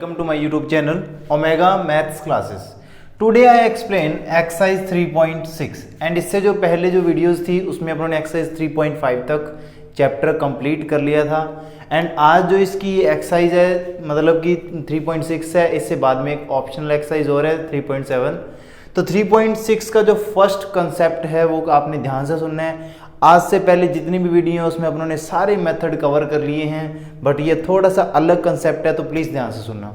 Welcome to my YouTube channel Omega Maths Classes. Today I explain exercise 3.6 and इससे जो पहले जो videos थी उसमें अपनों ने एक्सरसाइज 3.5 तक चैप्टर कंप्लीट कर लिया था एंड आज जो इसकी एक्सरसाइज है मतलब कि 3.6 है, इससे बाद में एक ऑप्शनल एक्सरसाइज हो रहा है 3.7. तो 3.6 का जो फर्स्ट कंसेप्ट है वो आपने ध्यान से सुनना है. आज से पहले जितनी भी वीडियो है उसमें अपनों ने सारे मेथड कवर कर लिए हैं, बट ये थोड़ा सा अलग कंसेप्ट है तो प्लीज़ ध्यान से सुनना.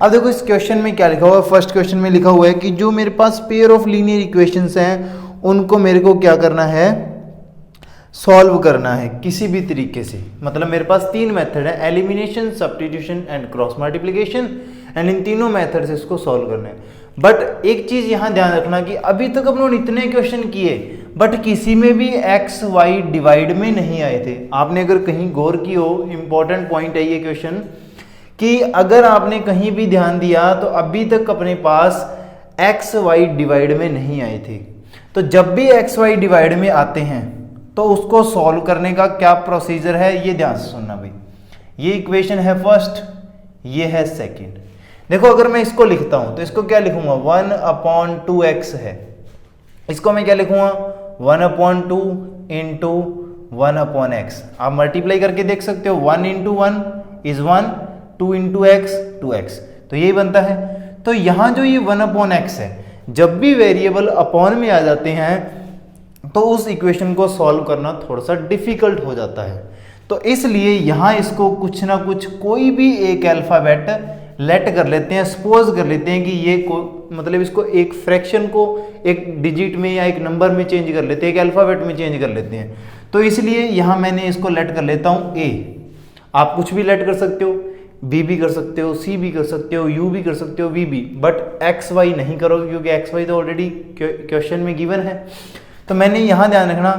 अब देखो इस क्वेश्चन में क्या लिखा हुआ है. फर्स्ट क्वेश्चन में लिखा हुआ है कि जो मेरे पास पेयर ऑफ लीनियर इक्वेशंस हैं उनको मेरे को क्या करना है, सॉल्व करना है किसी भी तरीके से. मतलब मेरे पास तीन मेथड है, elimination, substitution and cross multiplication, and in तीनों मेथड से इसको सॉल्व करना है. बट एक चीज यहाँ ध्यान रखना कि अभी तक हम लोग इतने क्वेश्चन किए बट किसी में भी एक्स वाई डिवाइड में नहीं आए थे. आपने अगर कहीं गौर की हो, इंपॉर्टेंट पॉइंट है ये क्वेश्चन, कि अगर आपने कहीं भी ध्यान दिया तो अभी तक अपने पास एक्स वाई डिवाइड में नहीं आए थे. तो जब भी एक्स वाई डिवाइड में आते हैं तो उसको सॉल्व करने का क्या प्रोसीजर है ये ध्यान से सुनना भाई. ये इक्वेशन है फर्स्ट, ये है सेकंड. देखो अगर मैं इसको लिखता हूं तो इसको क्या लिखूंगा, 1/2x है. इसको मैं क्या लिखूंगा, 1/2 इंटू 1/x. आप मल्टीप्लाई करके देख सकते हो, 1 into 1 is 1, 2 into x 2x, तो यही बनता है. तो यहां जो ये 1/x है, जब भी वेरिएबल अपॉन में आ जाते हैं तो उस इक्वेशन को सॉल्व करना थोड़ा सा डिफिकल्ट हो जाता है. तो इसलिए यहां इसको कुछ ना कुछ कोई भी एक अल्फाबेट लेट कर लेते हैं, सपोज कर लेते हैं कि ये मतलब इसको एक फ्रैक्शन को एक डिजिट में या एक नंबर में चेंज कर लेते हैं, एक अल्फाबेट में चेंज कर लेते हैं. तो इसलिए यहां मैंने इसको लेट कर लेता हूं ए. आप कुछ भी लेट कर सकते हो, बी भी कर सकते हो, सी भी कर सकते हो, यू भी कर सकते हो, वी भी, बट एक्स वाई नहीं करोगे क्योंकि एक्स वाई तो ऑलरेडी क्वेश्चन में गिवन है. तो मैंने यहां ध्यान रखना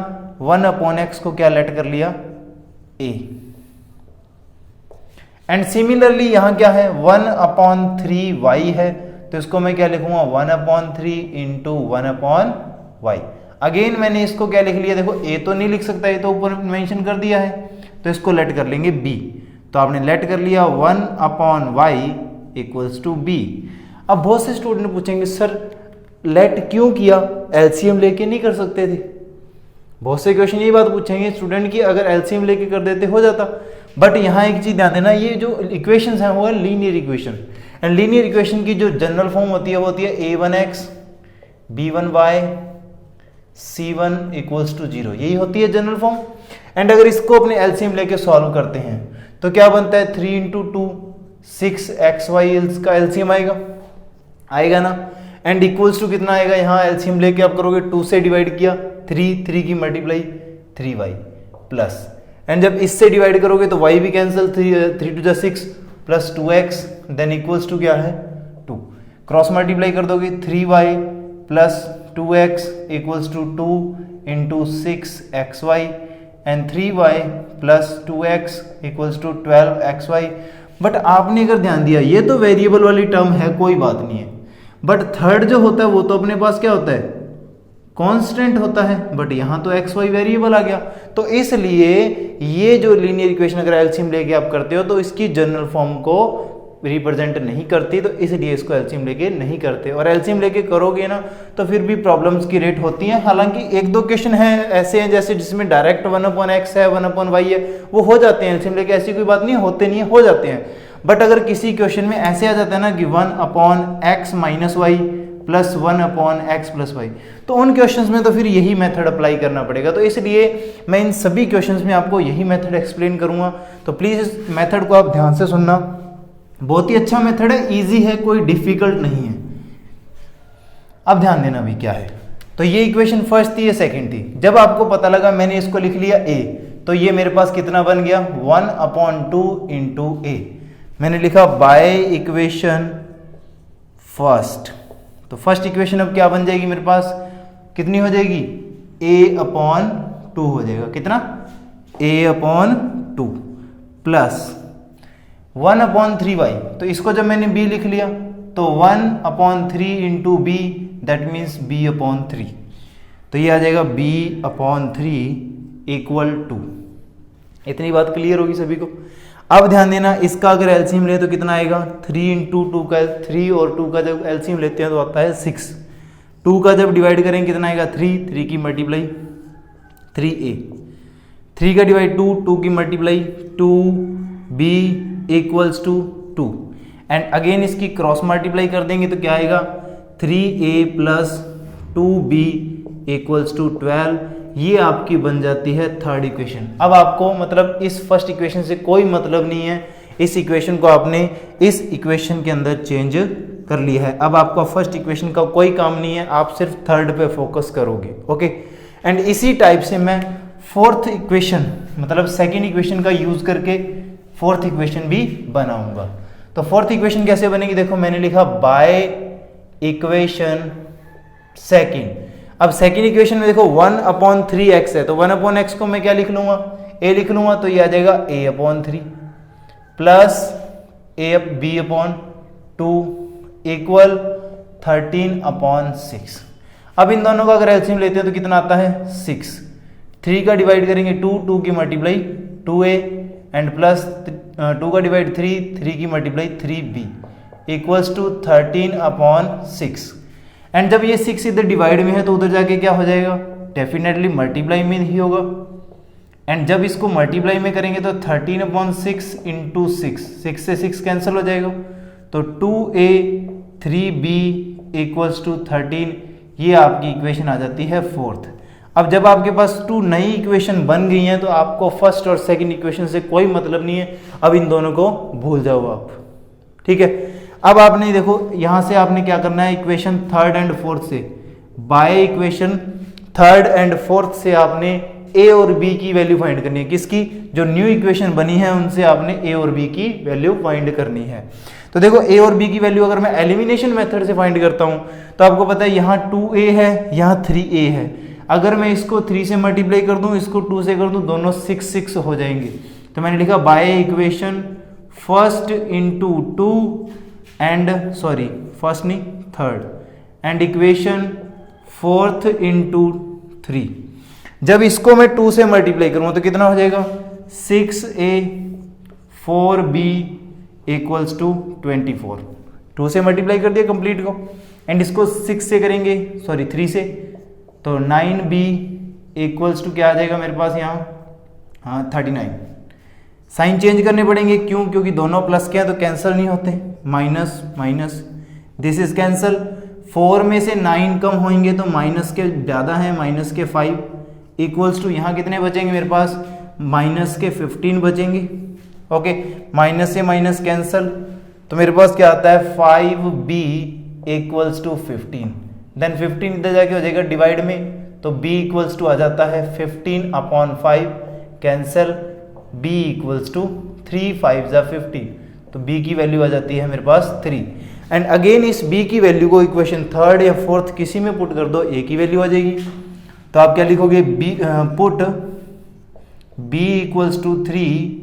1/x को क्या लेट कर लिया, ए. एंड सिमिलरली यहां क्या है, 1/3y है, तो इसको मैं क्या लिखूंगा, 1/3 इंटू 1/y. अगेन मैंने इसको क्या लिख लिया, देखो ए तो नहीं लिख सकता, ये तो ऊपर मेंशन कर दिया है, तो इसको लेट कर लेंगे b. तो आपने लेट कर लिया 1/y इक्वल्स टू b. अब बहुत से स्टूडेंट पूछेंगे सर लेट क्यों किया, एलसीएम लेके नहीं कर सकते थे. बहुत से क्वेश्चन यही बात पूछेंगे स्टूडेंट की, अगर एलसीएम लेके कर देते हो जाता. बट यहाँ एक चीज ध्यान देना, ये जो इक्वेशंस हैं वो है linear equation, and linear equation की जो जनरल फॉर्म होती है वो होती है a1x b1y c1 equals to 0. यही होती है जनरल फॉर्म. एंड अगर इसको अपने एलसीएम लेके सॉल्व करते हैं तो क्या बनता है, 3 इंटू 2 6xy का एलसीएम आएगा ना. एंड इक्वल्स टू कितना आएगा, यहाँ एलसीएम लेके आप करोगे 2 से डिवाइड किया 3 की मल्टीप्लाई 3y प्लस, एंड जब इससे डिवाइड करोगे तो y भी cancel, 3 to 6 plus 2x then equals to क्या है 2. क्रॉस मल्टीप्लाई कर दोगे 3y plus 2x equals to 2 into 6xy and 3y plus 2x equals to 12xy. But आपने अगर ध्यान दिया ये तो वेरिएबल वाली टर्म है, कोई बात नहीं है, बट थर्ड जो होता है वो तो अपने पास क्या होता है, कांस्टेंट होता है. बट यहां तो एक्स वाई वेरिएबल आ गया, तो इसलिए ये जो लीनियर इक्वेशन अगर एलसीएम लेके आप करते हो तो इसकी जनरल फॉर्म को रिप्रेजेंट नहीं करती, तो इसलिए इसको एलसीएम लेके नहीं करते. और एलसीएम लेके करोगे ना तो फिर भी प्रॉब्लम्स की रेट होती है. हालांकि एक दो क्वेश्चन है ऐसे हैं जैसे जिसमें डायरेक्ट 1/x है 1/y है, वो हो जाते हैं एलसीएम लेके, ऐसी कोई बात नहीं, होते नहीं है, हो जाते हैं. बट अगर किसी क्वेश्चन में ऐसे आ जाता है ना कि 1/x minus y plus 1/x plus y, तो उन क्वेश्चंस में तो फिर यही मेथड अप्लाई करना पड़ेगा. तो इसलिए मैं इन सभी क्वेश्चंस में आपको यही मेथड एक्सप्लेन करूंगा. तो प्लीज इस मेथड को आप ध्यान से सुनना, बहुत ही अच्छा मेथड है, इजी है, कोई डिफिकल्ट नहीं है. अब ध्यान देना भी क्या है. तो ये इक्वेशन फर्स्ट थी, ये सेकंड थी. जब आपको पता लगा मैंने इसको लिख लिया a, तो ये मेरे पास कितना बन गया, 1/2 इंटू a. मैंने लिखा बाय इक्वेशन फर्स्ट. तो फर्स्ट इक्वेशन अब क्या बन जाएगी मेरे पास, कितनी हो जाएगी, a/2 हो जाएगा. कितना, a/2 प्लस 1/3y. तो इसको जब मैंने b लिख लिया तो 1/3 into b, that means b/3. तो ये आ जाएगा b/3 इक्वल टू. इतनी बात क्लियर होगी सभी को. अब ध्यान देना, इसका अगर एलसीएम ले तो कितना आएगा, 3 इंटू 2 का 3 और 2 का जब एलसीएम लेते हैं तो आता है 6। 2 का जब डिवाइड करेंगे कितना आएगा 3 की मल्टीप्लाई 3a, 3 का डिवाइड 2 की multiply 2b equals to 2 and again इसकी क्रॉस मल्टीप्लाई कर देंगे तो क्या आएगा 3a plus 2b equals to 12। ये आपकी बन जाती है थर्ड इक्वेशन। अब आपको मतलब इस फर्स्ट इक्वेशन से कोई मतलब नहीं है, इस इक्वेशन को आपने इस इक्वेशन के अंदर चेंज कर लिया है। अब आपका फर्स्ट इक्वेशन का कोई काम नहीं है, आप सिर्फ थर्ड पे फोकस करोगे। ओके, एंड इसी टाइप से मैं फोर्थ इक्वेशन मतलब सेकेंड इक्वेशन का यूज करके फोर्थ इक्वेशन भी बनाऊंगा। तो फोर्थ इक्वेशन कैसे बनेगी, देखो मैंने लिखा बाय इक्वेशन सेकेंड। अब सेकेंड इक्वेशन में देखो 1/3x है, तो 1/x को मैं क्या लिख लूंगा, a लिख लूंगा, तो ये आ जाएगा a/3 प्लस b/2 इक्वल 13/6। अब इन दोनों का अगर एलसीएम लेते हैं तो कितना आता है 6। 3 का डिवाइड करेंगे 2 की मल्टीप्लाई 2a एंड प्लस 2 का डिवाइड 3 की multiply 3b equals to 13/6। And जब ये 6 इधर डिवाइड में है तो उधर जाके क्या हो जाएगा, डेफिनेटली मल्टीप्लाई में ही होगा। एंड जब इसको मल्टीप्लाई में करेंगे तो 13/6 इंटू 6 से 6 कैंसिल हो जाएगा, तो 2a 3b इक्वल्स टू 13। ये आपकी इक्वेशन आ जाती है फोर्थ। अब जब आपके पास 2 नई इक्वेशन बन गई हैं तो आपको फर्स्ट और सेकंड इक्वेशन से कोई मतलब नहीं है, अब इन दोनों को भूल जाओ आप। ठीक है, अब आपने देखो यहां से आपने क्या करना है, इक्वेशन थर्ड एंड फोर्थ से bye equation third and fourth से आपने a और b की वैल्यू फाइंड करनी है। किसकी, जो न्यू इक्वेशन बनी है उनसे आपने a और b की वैल्यू फाइंड करनी है। तो देखो a और b की वैल्यू अगर मैं एलिमिनेशन मेथड से फाइंड करता हूं तो आपको पता है यहाँ 2a है, यहाँ 3a है। अगर मैं इसको 3 से मल्टीप्लाई कर दूं, इसको 2 से कर दूं, दोनों 6 हो जाएंगे। तो मैंने लिखा by equation first into 2 and first नहीं third and equation fourth into 3। जब इसको मैं 2 से मल्टीप्लाई करूंगा तो कितना हो जाएगा 6a 4b इक्वल्स टू 24। 2 से मल्टीप्लाई कर दिया कंप्लीट को, एंड इसको 6 से करेंगे 3 से, तो 9b इक्वल्स टू क्या आ जाएगा मेरे पास यहाँ 39। साइन चेंज करने पड़ेंगे, क्यों, क्योंकि दोनों प्लस के हैं तो कैंसिल नहीं होते, minus minus this is cancel. 4 में से 9 कम होंगे तो माइनस के ज़्यादा है, माइनस के 5 इक्वल्स टू यहाँ कितने बचेंगे मेरे पास, माइनस के 15 बचेंगे। ओके, माइनस से माइनस कैंसल, तो मेरे पास क्या आता है 5b इक्वल्स टू 15। देन 15 इधर जाके हो जाएगा डिवाइड में, तो b इक्वल्स टू आ जाता है 15/5 कैंसल, b इक्वल्स टू 3 5 जा 15, तो b की वैल्यू आ जाती है मेरे पास 3। एंड अगेन इस b की वैल्यू को इक्वेशन थर्ड या फोर्थ किसी में पुट कर दो, a की वैल्यू आ जाएगी। तो आप क्या लिखोगे, put b equals to 3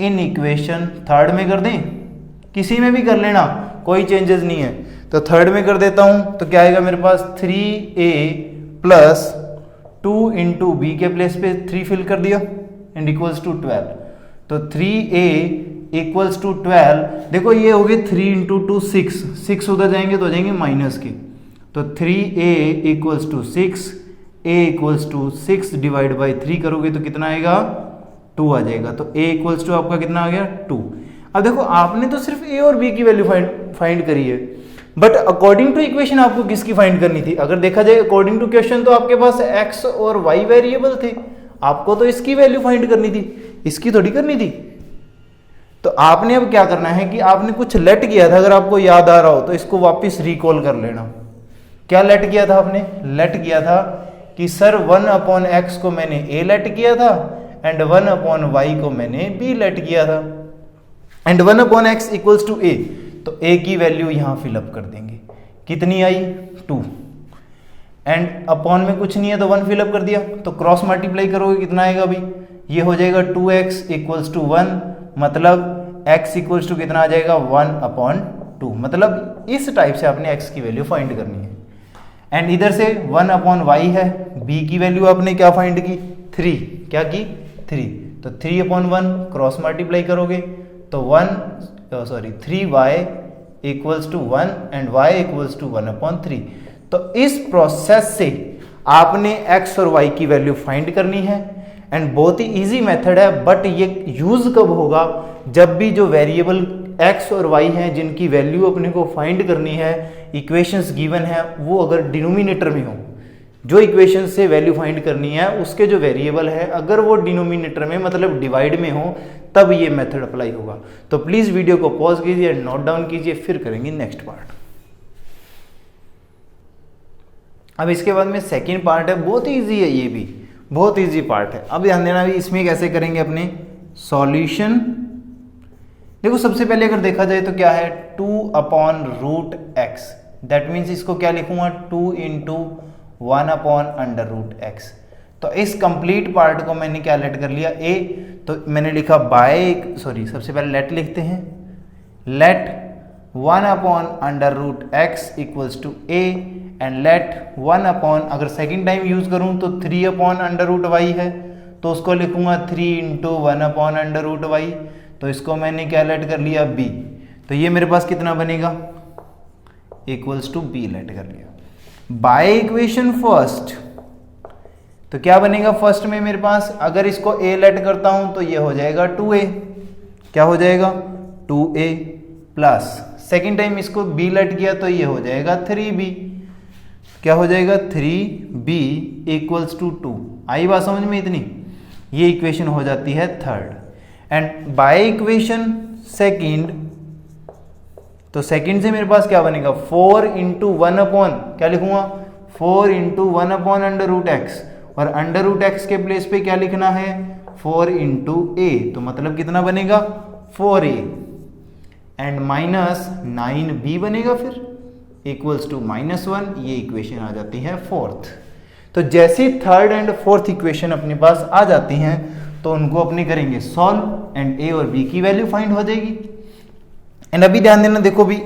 in equation third में कर दें, किसी में भी कर लेना, कोई चेंजेस नहीं है। तो थर्ड में कर देता हूं तो क्या आएगा मेरे पास 3a प्लस 2 इंटू बी के प्लेस पे 3 फिल कर दिया एंड इक्वल्स टू 12। तो 3a इक्वल्स टू 12, देखो ये हो गए 3 इंटू 2 6 उधर जाएंगे तो हो जाएंगे माइनस के, तो 3a equals to 6, a equals to 6 divide by 3 करोगे तो कितना आएगा 2 आ जाएगा। तो a इक्वल्स टू आपका कितना आ गया 2। अब देखो आपने तो सिर्फ a और b की वैल्यू फाइंड करी है, बट अकॉर्डिंग टू इक्वेशन आपको किसकी फाइंड करनी थी। अगर देखा जाए अकॉर्डिंग टू क्वेश्चन तो आपके पास x और y वेरिएबल थे, आपको तो इसकी वैल्यू फाइंड करनी थी, इसकी थोड़ी करनी थी। तो आपने अब क्या करना है कि आपने कुछ लेट किया था, अगर आपको याद आ रहा हो तो इसको वापस रिकॉल कर लेना। क्या लेट किया था आपने, लेट किया था कि सर 1/x को मैंने a लेट किया था एंड 1/y को मैंने b लेट किया था, and 1/x equals to a, तो a की वैल्यू यहां फिलअप कर देंगे, कितनी आई 2, एंड अपॉन में कुछ नहीं है तो 1 फिलअप कर दिया, तो क्रॉस मल्टीप्लाई करोगे कितना आएगा अभी, ये हो जाएगा 2x इक्वल्स टू 1, मतलब x इक्वल्स टू कितना आ जाएगा 1/2। मतलब इस टाइप से आपने x की वैल्यू फाइंड करनी है। एंड इधर से 1/y है, b की वैल्यू आपने क्या फाइंड की 3, क्या की 3, तो 3/1 क्रॉस मल्टीप्लाई करोगे तो 3y equals to 1 and y equals to 1/3। तो इस प्रोसेस से आपने x और y की वैल्यू फाइंड करनी है एंड बहुत ही इजी मेथड है, बट ये यूज कब होगा, जब भी जो वेरिएबल x और y हैं जिनकी वैल्यू अपने को फाइंड करनी है, इक्वेशंस गिवन है, वो अगर डिनोमिनेटर में हो, जो इक्वेशन से वैल्यू फाइंड करनी है उसके जो वेरिएबल है अगर वो डिनोमिनेटर में मतलब डिवाइड में हो, तब ये मेथड अप्लाई होगा। तो प्लीज वीडियो को पॉज कीजिए, नोट डाउन कीजिए, फिर करेंगे नेक्स्ट पार्ट। अब इसके बाद में सेकंड पार्ट है, बहुत ही इजी है, ये भी बहुत इजी पार्ट है। अब ध्यान देना भी इसमें कैसे करेंगे अपने सॉल्यूशन। देखो सबसे पहले अगर देखा जाए तो क्या है 2/√x, दैट मीन्स इसको क्या लिखूंगा 2 × 1/√x। तो इस कंप्लीट पार्ट को मैंने क्या लेट कर लिया a, तो मैंने लिखा सबसे पहले लेट लिखते हैं, let 1/√x equals to a and let 1 अगर सेकेंड टाइम यूज करूं तो 3/√y है, तो उसको लिखूंगा 3 × 1/√y। तो इसको मैंने क्या लेट कर लिया b, तो ये मेरे पास कितना बनेगा इक्वल्स टू b लेट कर लिया। बाय इक्वेशन फर्स्ट, तो क्या बनेगा फर्स्ट में मेरे पास, अगर इसको a लेट करता हूं तो ये हो जाएगा 2a, क्या हो जाएगा 2a प्लस सेकेंड टाइम इसको b लेट किया तो ये हो जाएगा 3b, क्या हो जाएगा 3b इक्वल्स टू 2। आई बात समझ में इतनी, ये इक्वेशन हो जाती है third. And by equation second, तो सेकंड से मेरे पास क्या बनेगा 4 × 1 क्या लिखूंगा 4 × 1/√x, और √x के प्लेस पे क्या लिखना है 4 × a, तो मतलब कितना बनेगा 4a एंड माइनस 9b बनेगा फिर इक्वल्स टू -1। ये इक्वेशन आ जाती है फोर्थ। तो जैसे थर्ड एंड फोर्थ इक्वेशन अपने पास आ जाती हैं तो उनको अपने करेंगे सॉल्व एंड a और b की वैल्यू फाइंड हो जाएगी। एंड अभी ध्यान देना, देखो भी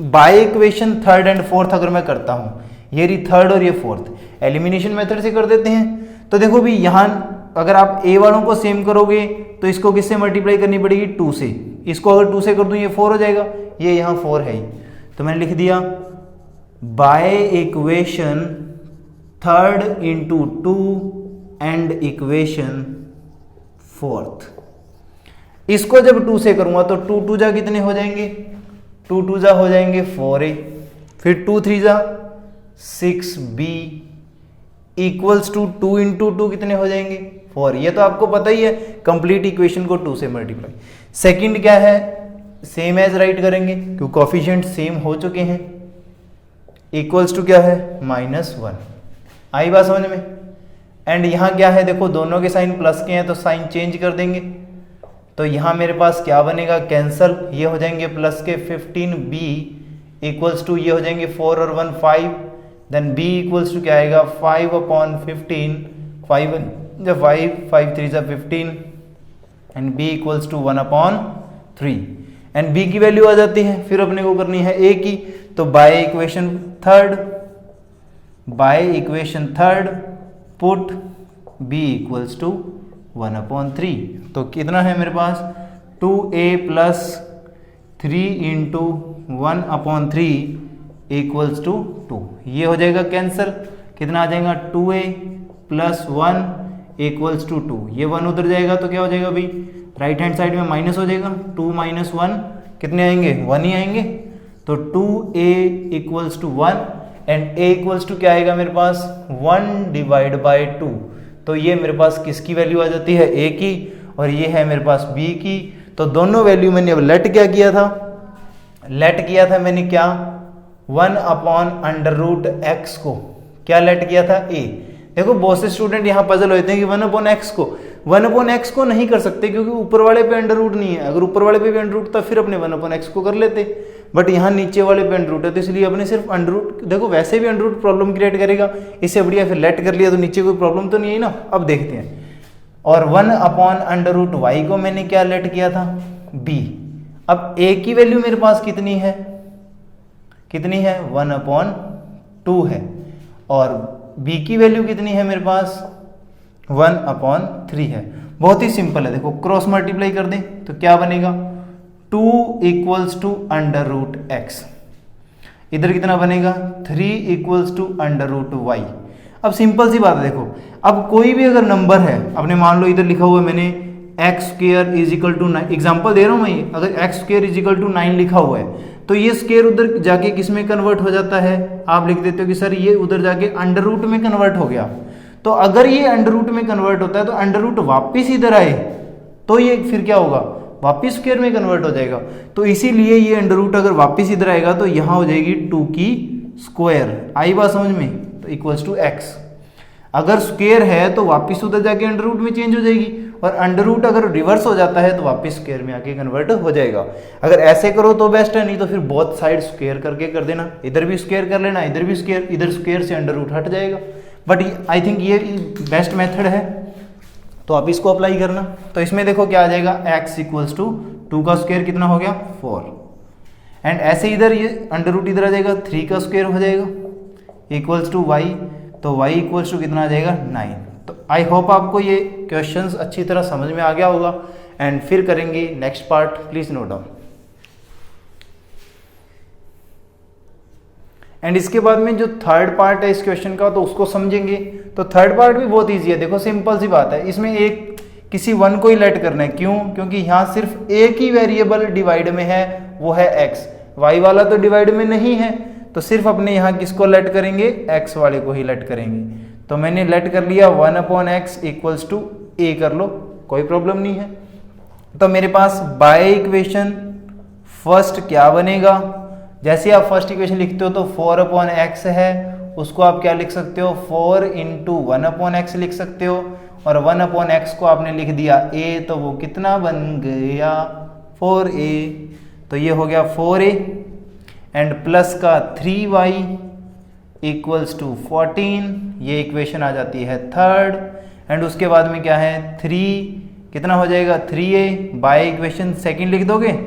bye equation third and fourth अगर मैं करता हूं, ये रही थर्ड और ये फोर्थ, एलिमिनेशन मेथड से कर देते हैं। तो देखो भी यहां अगर आप a वालों को सेम करोगे तो इसको किससे मल्टीप्लाई करनी पड़ेगी 2 से, इसको अगर 2 से कर दूं ये 4 हो जाएगा, ये यहां 4 है ही, तो मैंने लिख दिया bye equation third into 2 and equation fourth. इसको जब 2 से करूंगा तो 2 2 जा कितने हो जाएंगे 2 2 जा हो जाएंगे 4a, फिर 2 3 जा 6b इक्वल्स टू 2 × 2 कितने हो जाएंगे 4। ये तो आपको पता ही है, कंप्लीट इक्वेशन को 2 से मल्टीप्लाई। सेकंड क्या है सेम एज राइट करेंगे क्योंकि कोफिशिएंट सेम हो चुके हैं, इक्वल्स टू क्या है -1। आई बात समझ में। एंड यहां क्या है देखो दोनों के साइन प्लस के हैं तो साइन चेंज कर देंगे, तो यहां मेरे पास क्या बनेगा कैंसल, ये हो जाएंगे प्लस के 15b इक्वल्स टू ये हो जाएंगे 4 और 1 5, देन b इक्वल्स टू क्या आएगा 5/15, 5 जब 5 3 15 and b equals to 1/3 and b की वैल्यू आ जाती है, फिर अपने को करनी है a की, तो बाय इक्वेशन थर्ड पुट b इक्वल्स टू 1/3। तो कितना है मेरे पास 2a प्लस 3 × 1/3 इक्वल्स टू 2। ये हो जाएगा कैंसिल, कितना आ जाएगा 2a प्लस 1 इक्वल्स टू 2। ये 1 उधर जाएगा तो क्या हो जाएगा भाई राइट हैंड साइड में माइनस हो जाएगा, 2 - 1 कितने आएंगे 1 ही आएंगे, तो 2a equals to 1 and a equals to क्या आएगा मेरे पास 1/2। तो ये मेरे पास किसकी वैल्यू आ जाती है a की, और ये है मेरे पास b की। तो दोनों वैल्यू मैंने अब लेट क्या किया था, लेट किया था मैंने क्या 1/√x को क्या लेट किया था a। देखो बहुत से स्टूडेंट यहाँ पजल होते हैं कि 1/x को नहीं कर सकते क्योंकि ऊपर वाले पे अंडर रूट नहीं है, अगर ऊपर वाले पे भी अंडर रूट था फिर अपने 1/x को कर लेते, बट यहाँ नीचे वाले पे अंडर रूट है तो इसलिए अपने सिर्फ अंडर रूट, देखो वैसे भी अंडर रूट प्रॉब्लम क्रिएट करेगा, इससे बढ़िया फिर लेट कर लिया तो नीचे कोई प्रॉब्लम तो नहीं है ना। अब देखते हैं, और 1/√y को मैंने क्या लेट किया था b। अब a की वैल्यू मेरे पास कितनी है 1/2 है, और b की वैल्यू कितनी है मेरे पास 1/3 है। बहुत ही सिंपल है, देखो क्रॉस मल्टीप्लाई कर दें तो क्या बनेगा 2 equals to under root x, इधर कितना बनेगा 3 equals to under root y. अब सिंपल सी बात है, देखो अब कोई भी अगर नंबर है, आपने मान लो इधर लिखा हुआ है मैंने x square is equal to 9, example दे रहा हूं मैं ये, अगर x square is equal to 9 लिखा हुआ है तो ये स्क्वायर उधर जाके किस में कन्वर्ट हो जाता है, आप लिख देते हो कि सर ये उधर जाके अंडर रूट में कन्वर्ट हो गया। तो अगर ये अंडर रूट में कन्वर्ट होता है तो अंडर रूट वापिस इधर आए तो ये फिर क्या होगा, वापिस स्क्वायर में कन्वर्ट हो जाएगा। तो इसीलिए ये अंडर रूट अगर वापिस इधर आएगा तो यहाँ हो जाएगी 2 की स्क्वायर, आई बात समझ में, तो इक्वल्स टू एक्स। अगर स्क्वायर है तो वापिस उधर जाके अंडर रूट में चेंज हो जाएगी, और अंडर रूट अगर रिवर्स हो जाता है तो वापस स्क्वायर में आके कन्वर्ट हो जाएगा। अगर ऐसे करो तो बेस्ट है, नहीं तो फिर बोथ साइड स्क्वायर करके कर देना, इधर भी स्क्वायर कर लेना, इधर भी स्क्वायर, इधर स्क्वायर से अंडर रूट हट जाएगा। बट आई थिंक ये बेस्ट मेथड है, तो आप इसको अप्लाई करना। तो इसमें देखो क्या आ जाएगा, x इक्वल्स टू 2 का स्क्वायर कितना हो गया 4, एंड ऐसे इधर ये अंडर रूट इधर आ जाएगा 3 का स्क्वायर हो जाएगा इक्वल्स टू y, तो y इक्वल्स टू कितना आ जाएगा 9। तो आई होप आपको ये क्वेश्चंस अच्छी तरह समझ में आ गया होगा, एंड फिर करेंगे next part, please note down. And इसके बाद में जो थर्ड पार्ट है इस क्वेश्चन का तो उसको समझेंगे। तो थर्ड पार्ट भी बहुत इजी है, देखो सिंपल सी बात है, इसमें एक किसी वन को ही लेट करना है, क्यों, क्योंकि यहाँ सिर्फ एक ही वेरिएबल डिवाइड में है, वो है x, y वाला तो डिवाइड में नहीं है, तो सिर्फ अपने यहाँ किसको लेट करेंगे, x वाले को ही लेट करेंगे। तो मैंने लेट कर लिया 1/x इक्वल्स टू a कर लो, कोई प्रॉब्लम नहीं है। तो मेरे पास बाय इक्वेशन फर्स्ट क्या बनेगा, जैसे आप फर्स्ट इक्वेशन लिखते हो तो 4/x है, उसको आप क्या लिख सकते हो 4 इंटू 1/x लिख सकते हो, और 1/x को आपने लिख दिया a, तो वो कितना बन गया 4a, तो ये हो गया 4a, एंड प्लस का 3y इक्वल्स टू 14, ये इक्वेशन आ जाती है थर्ड, एंड उसके बाद में क्या है 3 कितना हो जाएगा 3a, बाय इक्वेशन सेकंड लिख दोगे,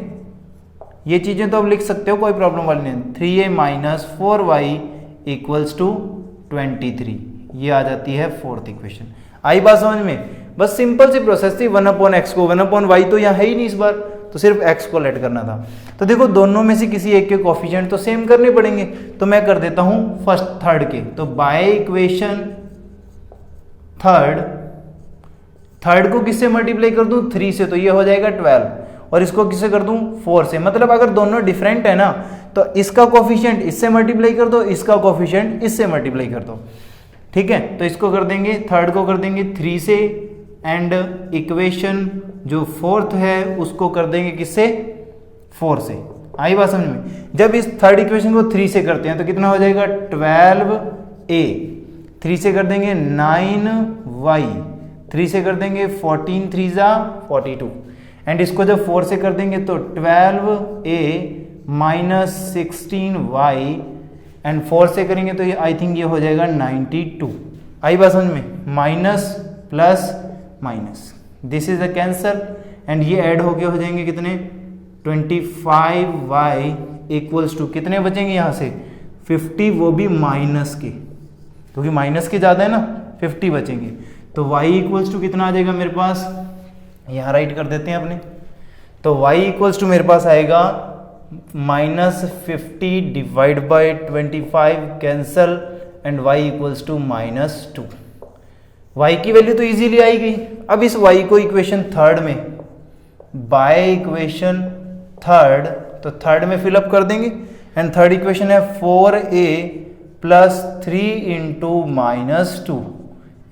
ये चीजें तो आप लिख सकते हो, कोई प्रॉब्लम वाली नहीं। 3a minus 4y equals to 23, ये आ जाती है फोर्थ इक्वेशन। आई बात समझ में, बस सिंपल सी प्रोसेस थी, 1/x को 1/y तो यहाँ है ही नहीं इस बार, तो सिर्फ x को लेट करना था। तो देखो दोनों में से किसी एक के कोफिशिएंट तो सेम करने पड़ेंगे, तो मैं कर देता हूं फर्स्ट थर्ड के, तो बाय इक्वेशन थर्ड को किससे मल्टीप्लाई कर दूं 3 से, तो ये हो जाएगा 12, और इसको किससे कर दूं 4 से। मतलब अगर दोनों डिफरेंट है ना तो इसका कोफिशिएंट इससे मल्टीप्लाई कर दो, इसका कोफिशिएंट इससे मल्टीप्लाई कर दो, ठीक है। तो इसको कर देंगे, थर्ड को कर देंगे 3 से, एंड इक्वेशन जो फोर्थ है उसको कर देंगे किससे 4 से। आई बात समझ में, जब इस थर्ड इक्वेशन को 3 से करते हैं तो कितना हो जाएगा 12a, 3 से कर देंगे 9y, 3 से कर देंगे 14 3 जा 42, एंड इसको जब 4 से कर देंगे तो 12a माइनस 16y, एंड 4 से करेंगे तो ये आई थिंक ये हो जाएगा 92। आई बात समझ में, minus plus minus, this is the cancel, and ये ऐड होके हो जाएंगे कितने 25y इक्वल्स टू कितने बचेंगे यहाँ से 50, वो भी माइनस के, क्योंकि माइनस के ज़्यादा है ना, 50 बचेंगे। तो y इक्वल्स टू कितना आ जाएगा मेरे पास, यहाँ राइट कर देते हैं अपने, तो y इक्वल्स टू मेरे पास आएगा -50 divide by 25 cancel, and y equals to -2। y की वैल्यू तो इजीली आई गई। अब इस y को इक्वेशन थर्ड में, बाय इक्वेशन थर्ड, तो थर्ड में फिलअप कर देंगे, एंड थर्ड इक्वेशन है 4a plus 3 into -2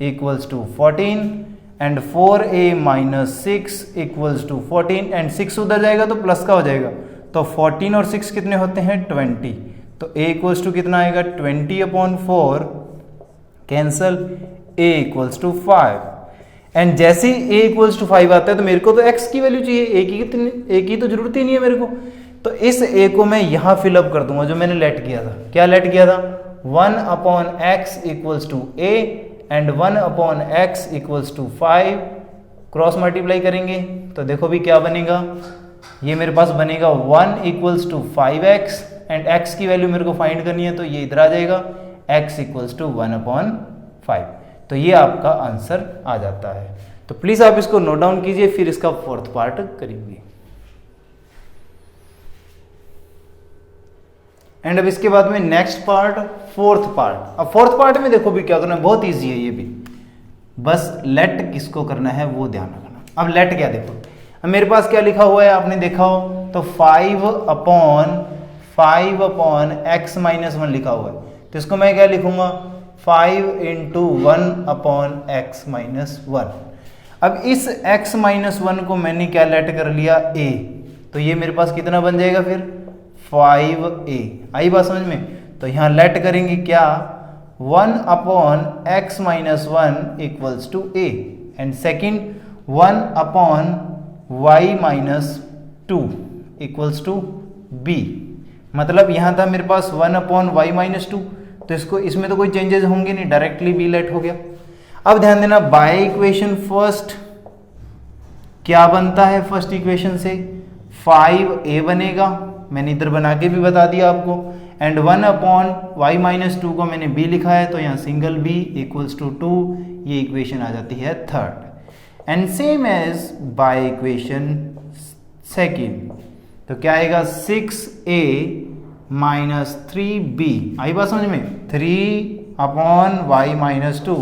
equals to 14, and 4a minus 6 equals to 14, and 6 उधर जाएगा तो प्लस का हो जाएगा, तो 14 और 6 कितने होते हैं 20, तो a इक्वल्स टू कितना आएगा 20/4 cancel, a equals to 5, and जैसे a इक्वल्स टू 5 आता है तो मेरे को तो x की वैल्यू चाहिए, a की तो जरूरत ही नहीं है मेरे को, तो इस a को मैं यहां फिलअप कर दूंगा जो मैंने लेट किया था। क्या लेट किया था 1/x equals to a, and 1/x equals to 5, cross multiply करेंगे तो देखो भी क्या बनेगा, ये मेरे पास बनेगा 1 equals to 5x, and x की वैल्यू मेरे को फाइंड करनी है तो ये इधर आ जाएगा x इक्वल्स टू 1/5, तो ये आपका आंसर आ जाता है। तो प्लीज आप इसको नोट डाउन कीजिए, फिर इसका फोर्थ पार्ट करेंगे। एंड अब इसके बाद में नेक्स्ट पार्ट, फोर्थ पार्ट। अब फोर्थ पार्ट में देखो भी क्या करना है, बहुत इजी है ये भी, बस लेट किसको करना है वो ध्यान रखना। अब लेट क्या, देखो अब मेरे पास क्या लिखा हुआ है, आपने देखा हो तो 5 अपॉन x माइनस 1 लिखा हुआ है, तो इसको मैं क्या लिखूंगा 5 इंटू 1 अपॉन x माइनस 1। अब इस x माइनस 1 को मैंने क्या लेट कर लिया a, तो ये मेरे पास कितना बन जाएगा फिर 5a। आई बात समझ में? तो यहां लेट करेंगे क्या 1 upon x minus 1 equals to a, and second 1 upon y minus 2 equals to b। मतलब यहां था मेरे पास 1 अपॉन y माइनस 2, तो इसको इसमें तो कोई चेंजेस होंगे नहीं, डायरेक्टली b लेट हो गया। अब ध्यान देना बाय इक्वेशन फर्स्ट क्या बनता है, फर्स्ट इक्वेशन से 5a बनेगा, मैंने इधर बना के भी बता दिया आपको, एंड 1 अपॉन y माइनस 2 को मैंने b लिखा है, तो यहाँ सिंगल b इक्वल्स टू 2, ये इक्वेशन आ जाती है third. And same as by equation second, तो क्या आएगा 6a माइनस 3b। आई बात समझ में? 3 upon y minus 2,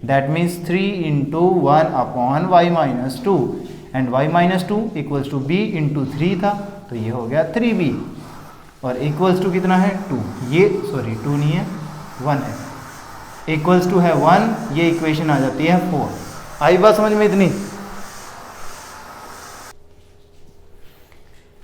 that means 3 into 1 upon y minus 2, and y minus 2 equals to b into 3 था, तो ये हो गया 3b, और इक्वल्स टू कितना है 2, ये सॉरी 2 नहीं है 1 है, इक्वल्स टू है 1, ये इक्वेशन आ जाती है 4। आई बात समझ में इतनी?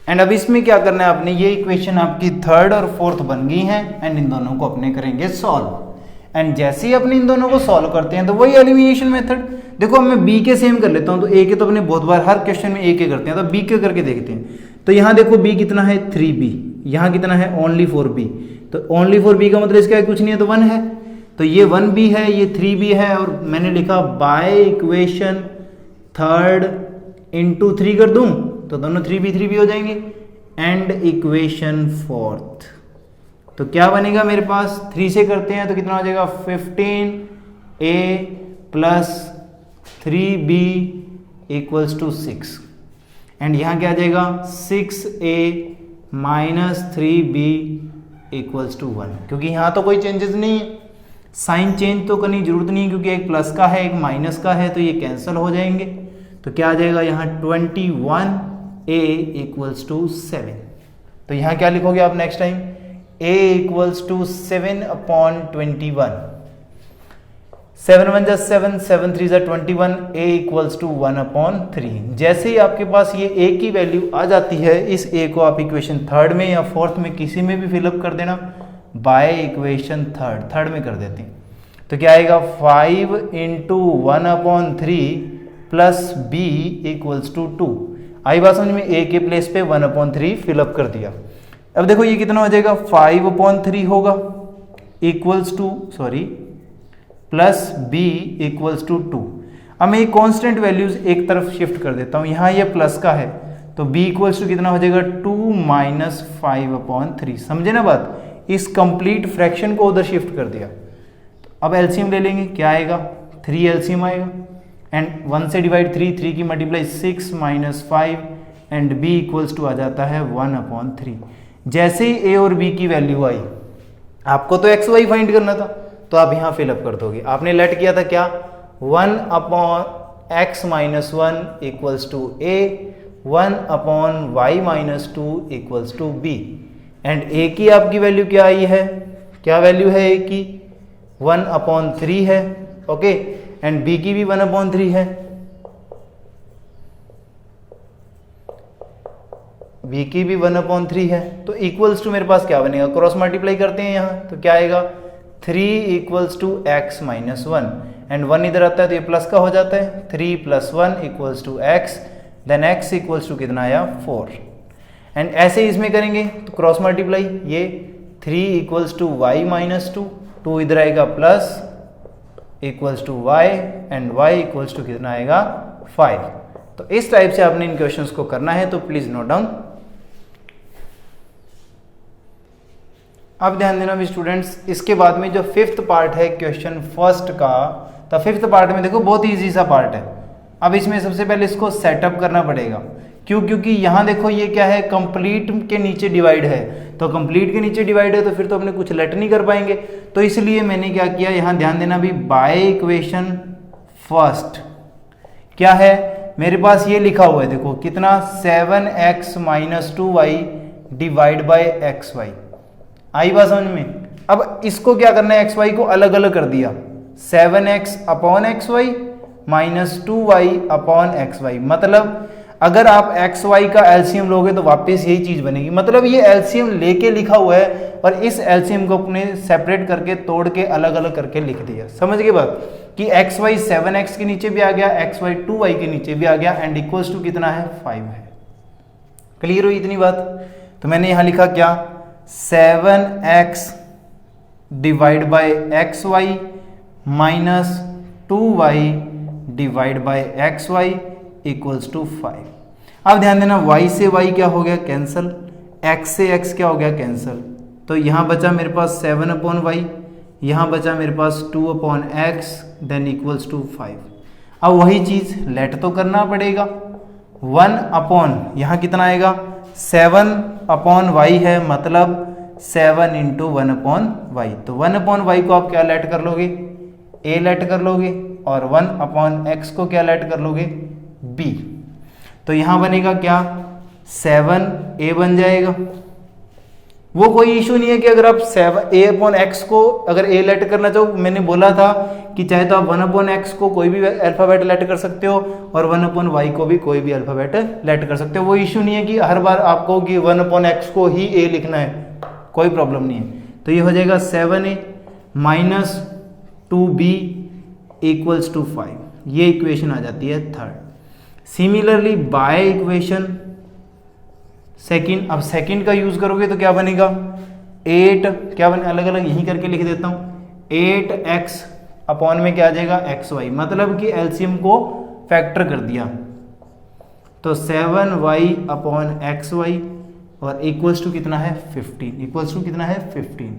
एंड अब इसमें क्या करना है आपने, ये इक्वेशन आपकी थर्ड और फोर्थ बन गई है, एंड इन दोनों को अपने करेंगे सॉल्व। एंड जैसे ही अपने इन दोनों को सॉल्व करते हैं तो वही एलिमिनेशन मेथड। देखो अब मैं b के सेम कर लेता हूं, तो a के तो अपने बहुत बार हर क्वेश्चन में a के करते हैं, तो b के करके देखते हैं। तो यहां देखो b कितना है 3b, यहां कितना है ओनली 4b, तो ओनली 4b का मतलब इसका कुछ नहीं है, तो 1 है, तो ये 1b है, ये 3b है, और मैंने लिखा बाय इक्वेशन थर्ड इंटू 3 कर दूं तो दोनों 3b हो जाएंगे, एंड इक्वेशन फोर्थ, तो क्या बनेगा मेरे पास 3 से करते हैं तो कितना हो जाएगा 15a plus 3b equals to 6, and यहां क्या आ जाएगा 6a minus 3b equals to 1। क्योंकि यहां तो कोई चेंजेस नहीं है, साइन चेंज तो करने की जरूरत नहीं है, क्योंकि एक प्लस का है एक माइनस का है, तो ये कैंसिल हो जाएंगे। तो क्या आ जाएगा यहाँ 21a इक्वल्स टू 7। तो यहाँ क्या लिखोगे आप next time a equals to 7 upon 21, 7 1 जा 7, 7 3 जा 21, a इक्वल्स टू 1 अपॉन 3। जैसे ही आपके पास ये a की वैल्यू आ जाती है, इस a को आप इक्वेशन थर्ड में या फोर्थ में किसी में भी फिलअप कर देना, बाय इक्वेशन थर्ड में कर देते हैं। तो क्या आएगा 5 into 1 upon 3 plus b equals to 2। आई बात समझ में? a के प्लेस पे 1 अपॉन 3 फिलअप कर दिया। अब देखो ये कितना हो जाएगा 5 अपॉन 3 होगा equals to plus b equals to 2। अब मैं ये कॉन्स्टेंट वैल्यूज एक तरफ शिफ्ट कर देता हूँ, यहाँ ये प्लस का है तो b इक्वल्स टू कितना हो जाएगा 2 माइनस 5 अपॉन 3। समझे ना बात? इस कंप्लीट फ्रैक्शन को उधर शिफ्ट कर दिया। तो अब एलसीएम ले लेंगे, क्या आएगा 3 एलसीएम आएगा, एंड 1 से डिवाइड 3 की multiply 6 minus 5, and b equals to आ जाता है 1 अपॉन 3। जैसे ही a और b की वैल्यू आई, आपको तो एक्स वाई फाइंड करना था, तो आप यहाँ फिलअप कर दोगे। आपने लेट किया था क्या 1 upon x minus 1 equals to a, 1 upon y minus 2 equals to b, and a की आपकी वैल्यू क्या आई है, क्या वैल्यू है a की 1 अपॉन 3 है, ओके, एंड b की भी 1 अपॉन 3 है, b की भी 1 अपॉन 3 है। तो इक्वल्स टू मेरे पास क्या बनेगा, क्रॉस मल्टीप्लाई करते हैं यहाँ, तो क्या आएगा 3 equals to x minus 1, and 1 इधर आता है तो ये प्लस का हो जाता है, 3 plus 1 equals to x, then x equals to कितना आया 4। एंड ऐसे इसमें करेंगे तो क्रॉस मल्टीप्लाई, ये 3 इक्वल्स टू y माइनस 2, 2 इधर आएगा plus equals to y, and y equals to कितना आएगा 5। तो इस टाइप से आपने इन क्वेश्चंस को करना है, तो प्लीज नोट डाउन। अब ध्यान देना भी स्टूडेंट्स, इसके बाद में जो फिफ्थ पार्ट है क्वेश्चन फर्स्ट का, तो फिफ्थ पार्ट में देखो बहुत इजी सा पार्ट है। अब इसमें सबसे पहले इसको सेटअप करना पड़ेगा। क्यों? क्योंकि यहाँ देखो ये क्या है, कंप्लीट के नीचे डिवाइड है, तो कंप्लीट के नीचे डिवाइड है तो फिर तो अपने कुछ लेट नहीं कर पाएंगे। तो इसलिए मैंने क्या किया, यहाँ ध्यान देना भी, बाय इक्वेशन फर्स्ट क्या है मेरे पास, ये लिखा हुआ है देखो कितना, 7x - 2y divide by xy। आई बात समझ में? अब इसको क्या करना है, xy को अलग अलग कर दिया, 7x upon xy minus 2y upon xy। मतलब अगर आप xy का एलसीएम लोगे तो वापस यही चीज बनेगी। मतलब ये एलसीएम लेके लिखा हुआ है और इस एलसीएम को अपने सेपरेट करके तोड़ के अलग अलग करके लिख दिया। समझ गए बात कि xy 7x के नीचे भी आ गया, xy 2y के नीचे भी आ गया, एंड इक्वल्स टू कितना है, 5 है। क्लियर हुई इतनी बात? तो मैंने यहां लिखा क्या, 7x divide by xy minus 2y divide by xy equals to 5। अब ध्यान देना, y से y क्या हो गया, कैंसल, x से x क्या हो गया, कैंसल। तो यहां बचा मेरे पास 7 अपॉन वाई, यहां बचा मेरे पास 2 upon x, then equals to 5। अब वही चीज लेट तो करना पड़ेगा, 1 अपॉन यहाँ कितना आएगा, 7 अपॉन वाई है, मतलब 7 इंटू 1 अपॉन वाई। तो 1 अपॉन वाई को आप क्या लेट कर लोगे, a लेट कर लोगे, और 1 अपॉन एक्स को क्या लेट कर लोगे, b। तो यहां बनेगा क्या, 7a बन जाएगा। वो कोई इशू नहीं है कि अगर आप a अपॉन एक्स को अगर a लेट करना चाहो, मैंने बोला था कि चाहे तो आप 1 अपॉन एक्स को कोई भी अल्फाबेट लेट कर सकते हो और 1 अपॉन वाई को भी कोई भी अल्फाबेट लेट कर सकते हो। वो इशू नहीं है कि हर बार आपको कि 1 अपॉन एक्स को ही a लिखना है, कोई प्रॉब्लम नहीं है। तो ये हो जाएगा 7a minus 2b equals to 5। ये इक्वेशन आ जाती है third. Similarly bye equation second, अब सेकंड का यूज करोगे तो क्या बनेगा, 8 क्या बने, अलग अलग यहीं करके लिख देता हूं, 8x अपॉन में क्या आ जाएगा, xy। मतलब कि एलसीएम को फैक्टर कर दिया, तो 7y अपॉन xy और इक्वल्स टू कितना है, 15। इक्वल्स टू कितना है, 15।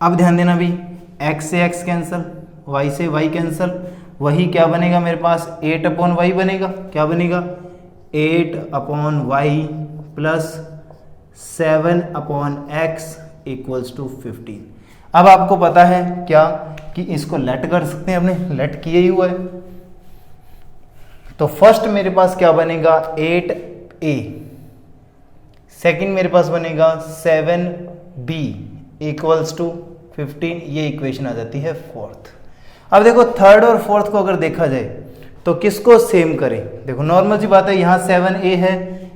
अब ध्यान देना भी, x से x कैंसल, y से y कैंसल, वही क्या बनेगा मेरे पास, 8 अपॉन वाई बनेगा। क्या बनेगा, 8 upon y plus 7 upon x equals to 15। अब आपको पता है क्या कि इसको लेट कर सकते हैं, अपने लेट किए ही हुआ है। तो फर्स्ट मेरे पास क्या बनेगा, 8a, सेकंड मेरे पास बनेगा 7b इक्वल्स टू 15। ये इक्वेशन आ जाती है फोर्थ। अब देखो थर्ड और फोर्थ को अगर देखा जाए तो किसको सेम करें, देखो नॉर्मल सी बात है, यहाँ 7a है,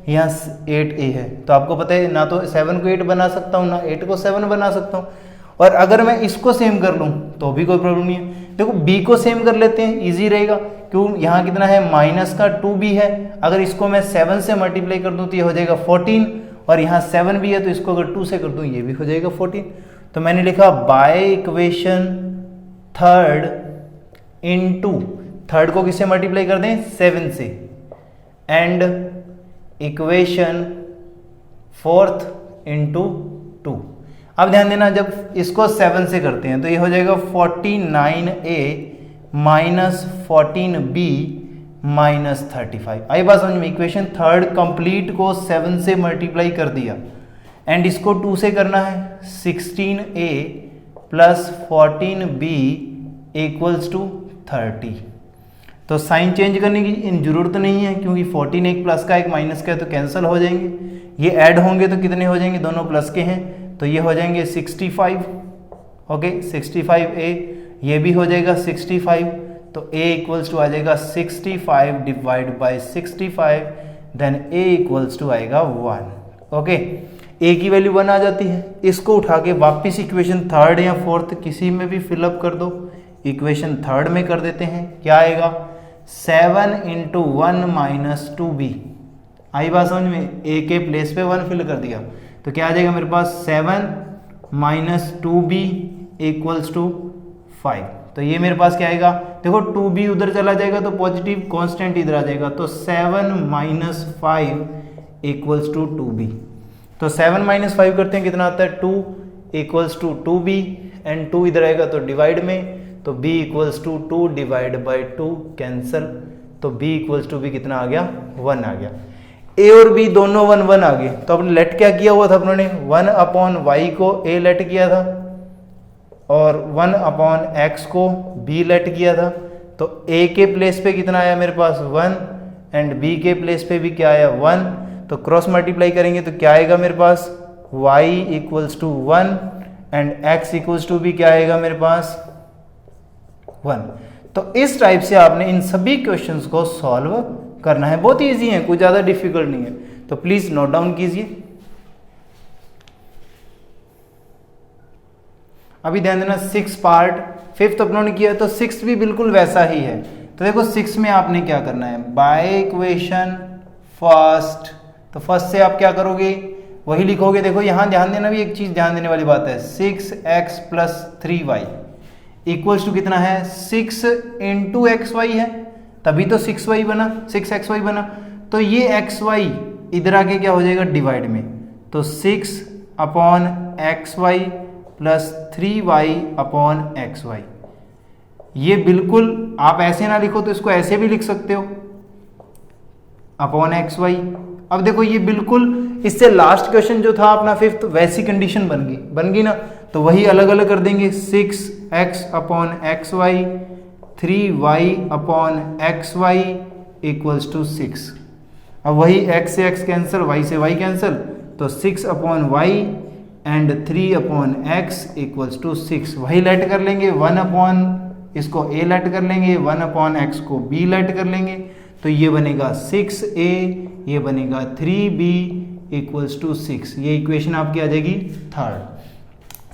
यहाँ 8a है, तो आपको पता है ना तो 7 को 8 बना सकता हूँ, ना 8 को 7 बना सकता हूँ। और अगर मैं इसको सेम कर लूँ तो भी कोई प्रॉब्लम नहीं है। देखो b को सेम कर लेते हैं, इजी रहेगा, क्यों, यहाँ कितना है, माइनस का 2b है, अगर इसको मैं 7 से मल्टीप्लाई कर दूँ तो ये हो जाएगा 14, और यहाँ 7 भी है तो इसको अगर 2 से कर दूँ ये भी हो जाएगा 14। तो मैंने लिखा by equation third into, third को किससे मल्टीप्लाई कर दें, 7 से, एंड इक्वेशन फोर्थ इनटू 2। अब ध्यान देना, जब इसको 7 से करते हैं तो ये हो जाएगा 49a माइनस 14b माइनस 35। आई बात समझ में, इक्वेशन थर्ड कंप्लीट को 7 से मल्टीप्लाई कर दिया, एंड इसको 2 से करना है, 16a plus 14b equals to 30। तो साइन चेंज करने की जरूरत नहीं है, क्योंकि 14 एक प्लस का एक माइनस का है तो कैंसिल हो जाएंगे, ये ऐड होंगे तो कितने हो जाएंगे, दोनों प्लस के हैं तो ये हो जाएंगे 65। ओके 65a, ये भी हो जाएगा 65, तो a इक्वल्स टू आ जाएगा 65 divide by 65, then a equals to आएगा 1। ओके a की वैल्यू 1 आ जाती है। इसको उठा के वापिस इक्वेशन थर्ड या फोर्थ किसी में भी फिलअप कर दो। इक्वेशन थर्ड में कर देते हैं, क्या आएगा, 7 इंटू 1 माइनस 2b। आई बात समझ में, a के प्लेस पे 1 फिल कर दिया तो क्या आ जाएगा मेरे पास, 7 माइनस 2b इक्वल्स टू 5। तो ये मेरे पास क्या आएगा, देखो 2b उधर चला जाएगा तो पॉजिटिव कांस्टेंट इधर आ जाएगा, तो 7 माइनस 5 इक्वल्स टू 2b। तो 7 माइनस 5 करते हैं, कितना आता है, 2 इक्वल्स टू 2b, एंड 2 इधर आएगा तो डिवाइड में, तो b equals to 2 divide by 2 cancel, तो b इक्वल्स टू भी कितना आ गया 1 आ गया। a और b दोनों 1 1 आ गए, तो अपने लेट क्या किया हुआ था अपनों ने 1 अपॉन y को a लेट किया था और 1 अपॉन x को b लेट किया था। तो a के प्लेस पे कितना आया मेरे पास 1 एंड b के प्लेस पे भी क्या आया 1, तो क्रॉस मल्टीप्लाई करेंगे तो क्या आएगा मेरे पास y equals to 1 and x equals to भी क्या आएगा मेरे पास 1। तो इस टाइप से आपने इन सभी क्वेश्चंस को सॉल्व करना है, बहुत इजी है, कुछ ज़्यादा डिफिकल्ट नहीं है। तो प्लीज नोट डाउन कीजिए। अभी ध्यान देना 6 पार्ट, 5th अपनों ने किया तो 6th भी बिल्कुल वैसा ही है। तो देखो 6 में आपने क्या करना है, बाय इक्वेशन फर्स्ट, तो फर्स्ट से आप क्या करोगे वही लिखोगे। देखो यहां ध्यान देना, भी एक चीज ध्यान देने वाली बात है, 6x plus 3y equals to कितना है 6 इंटू xy है, तभी तो 6y बना, 6xy बना। तो ये xy इधर आके क्या हो जाएगा डिवाइड में, तो 6 upon xy plus 3y upon xy। ये बिल्कुल आप ऐसे ना लिखो तो इसको ऐसे भी लिख सकते हो अपॉन xy। अब देखो ये बिल्कुल इससे लास्ट क्वेश्चन जो था अपना 5th वैसी कंडीशन बन गई ना, तो वही अलग अलग कर देंगे, 6x upon xy 3y upon xy equals to 6। अब वही x से x कैंसिल, y से y कैंसिल, तो 6 upon y and 3 upon x equals to 6। वही लेट कर लेंगे, 1 अपॉन इसको a लेट कर लेंगे, 1 अपॉन x को b लेट कर लेंगे, तो ये बनेगा 6a, ये बनेगा 3b इक्वल्स टू 6। ये इक्वेशन आपकी आ जाएगी थर्ड।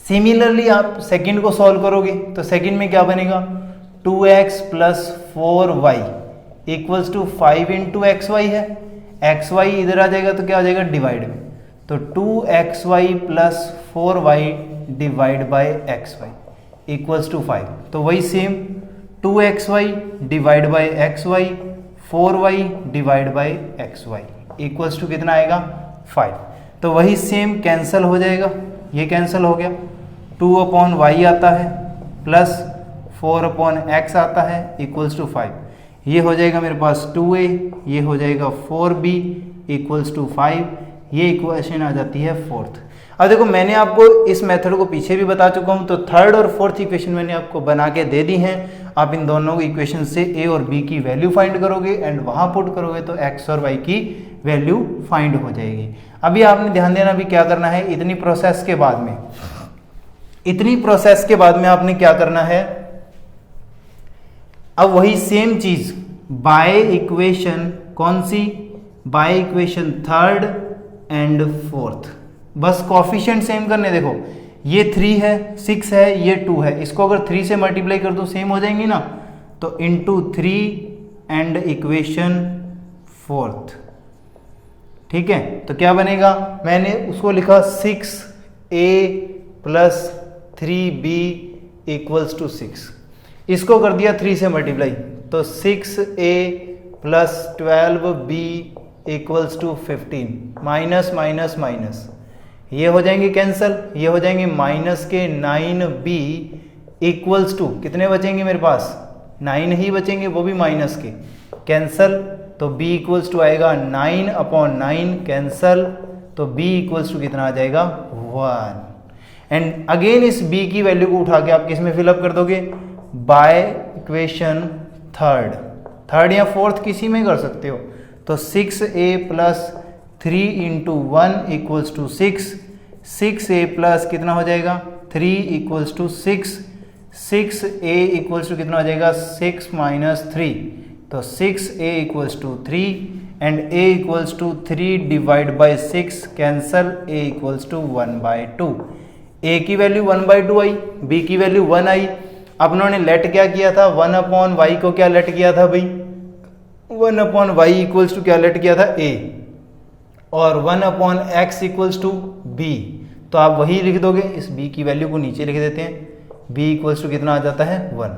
सिमिलरली आप सेकंड को सॉल्व करोगे तो सेकंड में क्या बनेगा 2x plus 4y equals to 5 into xy है, xy इधर आ जाएगा तो क्या आ जाएगा डिवाइड में, तो 2xy plus 4y divide by xy equals to 5। तो वही same 2xy divide by xy 4y divide by xy equals to कितना आएगा 5। तो वही सेम कैंसल हो जाएगा, ये कैंसल हो गया, 2 अपॉन y आता है प्लस 4 अपॉन x आता है इक्वल्स टू 5। ये हो जाएगा मेरे पास 2a, ये हो जाएगा 4b इक्वल्स टू 5। ये इक्वेशन आ जाती है फोर्थ। अब देखो मैंने आपको इस मेथड को पीछे भी बता चुका हूँ, तो थर्ड और फोर्थ इक्वेशन मैंने आपको बना के दे दी हैं। आप इन दोनों इक्वेशन से a और b की वैल्यू फाइंड करोगे एंड वहां पुट करोगे तो x और y की वैल्यू फाइंड हो जाएगी। अभी आपने ध्यान देना भी क्या करना है, इतनी प्रोसेस के बाद में आपने क्या करना है, अब वही सेम चीज बाय इक्वेशन, कौन सी by equation third and fourth, बस कोफिशिएंट सेम करने। देखो ये 3 है, 6 है, ये 2 है, इसको अगर 3 से मल्टीप्लाई कर दो सेम हो जाएंगी ना, तो इंटू 3 एंड इक्वेशन फोर्थ। ठीक है, तो क्या बनेगा, मैंने उसको लिखा 6a plus 3b equals to 6, इसको कर दिया 3 से मल्टीप्लाई, तो 6a plus 12b equals to 15, minus minus minus, ये हो जाएंगे कैंसल, ये हो जाएंगे माइनस के 9b इक्वल्स टू कितने बचेंगे मेरे पास 9 ही बचेंगे, वो भी माइनस के, कैंसल, तो b इक्वल्स टू आएगा 9 अपॉन 9 कैंसल, तो b इक्वल्स टू कितना आ जाएगा 1। एंड अगेन इस b की वैल्यू को उठा के आप किस में फिलअप कर दोगे, बाय इक्वेशन थर्ड या फोर्थ किसी में कर सकते हो, तो 6a plus 3 into 1 equals to 6, 6a plus कितना हो जाएगा 3 equals to 6, 6a equals to कितना हो जाएगा 6 माइनस 3, तो 6a equals to 3 and a equals to 3 divide by 6 cancel, a equals to 1/2। a की वैल्यू 1/2 आई, b की वैल्यू 1 आई। अपनों ने लेट क्या किया था, 1 अपॉन y को क्या लेट किया था भाई, 1 अपॉन y इक्वल्स टू क्या लेट किया था a, और 1 upon x equals to b, तो आप वही लिख दोगे, इस b की वैल्यू को नीचे लिख देते हैं, b इक्वल्स टू कितना आ जाता है 1।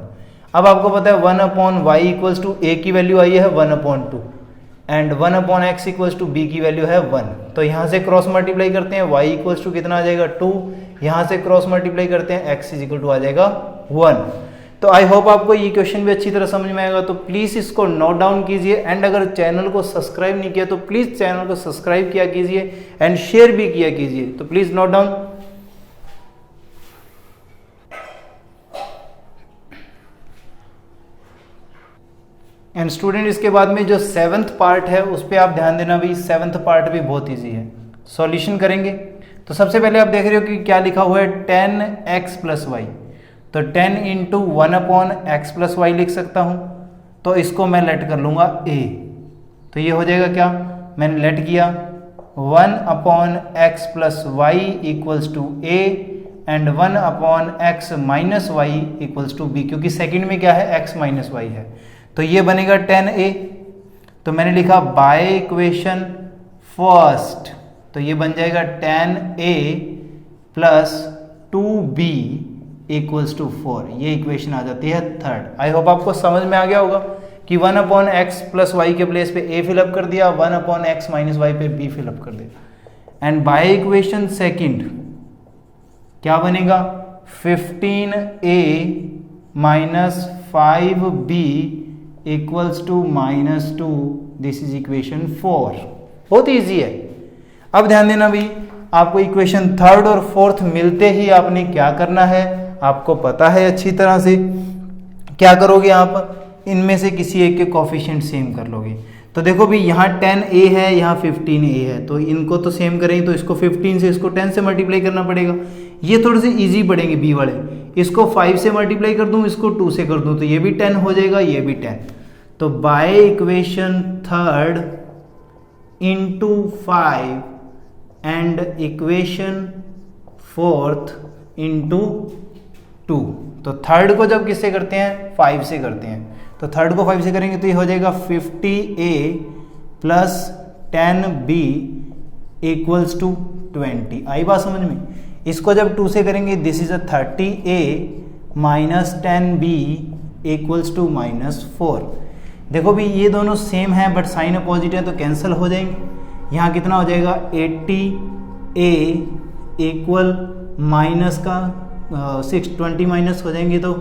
अब आपको पता है 1 upon y equals to a की वैल्यू आई है 1/2 and 1 upon x equals to b की वैल्यू है 1, तो यहाँ से क्रॉस मल्टीप्लाई करते हैं, y इक्वल्स टू कितना आ जाएगा 2, यहाँ से क्रॉस मल्टीप्लाई करते हैं, x इज इक्वल टू आ जाएगा 1। तो आई होप आपको ये क्वेश्चन भी अच्छी तरह समझ में आएगा। तो प्लीज़ इसको नोट डाउन कीजिए एंड अगर चैनल को सब्सक्राइब नहीं किया तो प्लीज़ चैनल को सब्सक्राइब किया कीजिए एंड शेयर भी किया कीजिए। तो please note down. And student इसके बाद में जो 7th पार्ट है उस पर आप ध्यान देना भाई, 7th पार्ट भी बहुत ईजी है। सॉल्यूशन करेंगे तो सबसे पहले आप देख रहे हो कि क्या लिखा हुआ है 10x प्लस वाई, तो 10 इंटू 1/x प्लस वाई लिख सकता हूँ। तो इसको मैं लेट कर लूँगा a, तो ये हो जाएगा क्या, मैंने लेट किया 1/x plus y equals to a and 1/x minus y equals to b, क्योंकि सेकंड में क्या है x माइनस वाई है, तो ये बनेगा 10a। तो मैंने लिखा बाय इक्वेशन फर्स्ट, तो ये बन जाएगा 10a plus 2b equals to 4, ये इक्वेशन आ जाती है थर्ड। आई होप आपको समझ में आ गया होगा कि 1/x प्लस वाई के प्लेस पे a फिलअप कर दिया, 1/x माइनस वाई पे b फिलअप कर दिया। एंड बाय इक्वेशन सेकंड क्या बनेगा 15a minus 5b equals to -2, this is equation 4। बहुत इजी है। अब ध्यान देना भी, आपको इक्वेशन थर्ड और फोर्थ मिलते ही आपने क्या करना है, आपको पता है अच्छी तरह से। क्या करोगे आप, इनमें से किसी एक के कोफिशिएंट सेम कर लोगे। तो देखो भी यहाँ 10a है, यहाँ 15a है, तो इनको तो सेम करेंगे, तो इसको 15 से इसको 10 से मल्टीप्लाई करना पड़ेगा। ये थोड़े से इजी पड़ेंगे बी वाले, इसको 5 से मल्टीप्लाई कर दूं, इसको 2 से कर दूं, तो ये भी 10 हो जाएगा, ये भी 10। तो by equation third into 5 and equation fourth into 2, तो थर्ड को जब किससे करते हैं 5 से करते हैं, तो थर्ड को 5 से करेंगे तो ये हो जाएगा 50a plus 10b equals to 20। आई बात समझ में। इसको जब 2 से करेंगे this is a 30a minus 10b equals to -4। देखो भी ये दोनों सेम है बट साइन अपोजिट है तो कैंसिल हो जाएंगे। यहाँ कितना हो जाएगा 80a इक्वल माइनस का 20 माइनस हो जाएंगे, तो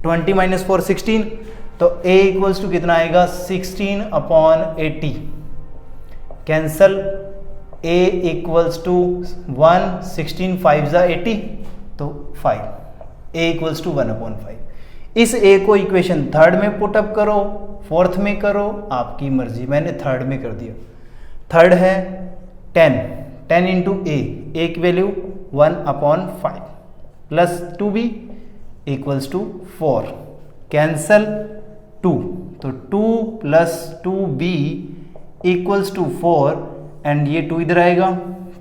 20 माइनस 4 16, तो a इक्वल्स टू कितना आएगा 16/80। कैंसल, a इक्वल्स टू 1, 16 5 ज़ा 80, तो 5, a इक्वल्स टू 1/5। इस a को इक्वेशन थर्ड में पुटअप करो, फोर्थ में करो, आपकी मर्जी। मैंने थर्ड में कर दिया। थर्ड है 10 इंटू a की value 1/5 plus 2b equals to 4, cancel 2, तो 2 plus 2b equals to 4 and ये 2 इधर आएगा,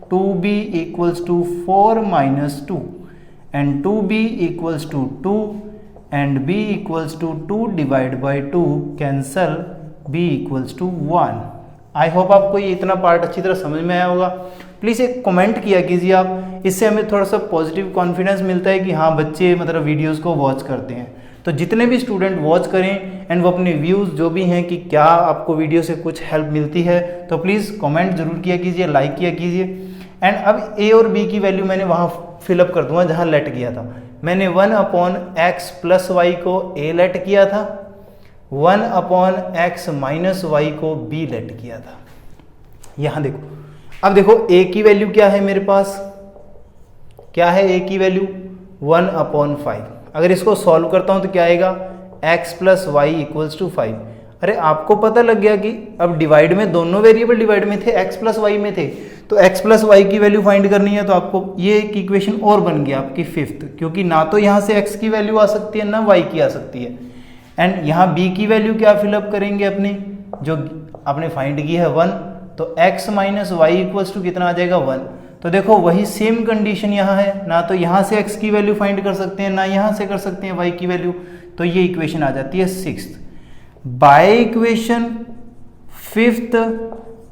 2b equals to 4 minus 2 and 2b equals to 2 and b equals to 2 divide by 2, cancel b equals to 1। I hope आपको ये इतना part अच्छी तरह समझ में आया होगा। प्लीज़ एक कमेंट किया कीजिए आप, इससे हमें थोड़ा सा पॉजिटिव कॉन्फिडेंस मिलता है कि हाँ बच्चे मतलब वीडियोस को वॉच करते हैं। तो जितने भी स्टूडेंट वॉच करें एंड वो अपने व्यूज़ जो भी हैं कि क्या आपको वीडियो से कुछ हेल्प मिलती है, तो प्लीज़ कमेंट जरूर किया कीजिए, लाइक किया कीजिए। एंड अब a और b की वैल्यू मैंने वहाँ फिलअप कर दूंगा जहाँ लेट किया था। मैंने 1/x प्लस वाई को a लेट किया था, 1/x माइनस वाई को b लेट किया था। यहाँ देखो, अब देखो a की वैल्यू क्या है मेरे पास, क्या है a की वैल्यू 1/5। अगर इसको सॉल्व करता हूँ तो क्या आएगा x plus y equals to 5। अरे आपको पता लग गया कि अब डिवाइड में दोनों वेरिएबल डिवाइड में थे, x प्लस वाई में थे, तो x प्लस वाई की वैल्यू फाइंड करनी है। तो आपको ये एक इक्वेशन और बन गया आपकी फिफ्थ, क्योंकि ना तो यहाँ से x की वैल्यू आ सकती है ना y की आ सकती है। एंड यहाँ b की वैल्यू क्या फिलअप करेंगे अपने, जो आपने फाइंड की है 1, तो x minus y equals to कितना आ जाएगा 1। तो देखो वही सेम कंडीशन यहाँ है, ना तो यहाँ से x की वैल्यू फाइंड कर सकते हैं ना यहाँ से कर सकते हैं y की वैल्यू, तो ये इक्वेशन आ जाती है 6th। By equation 5th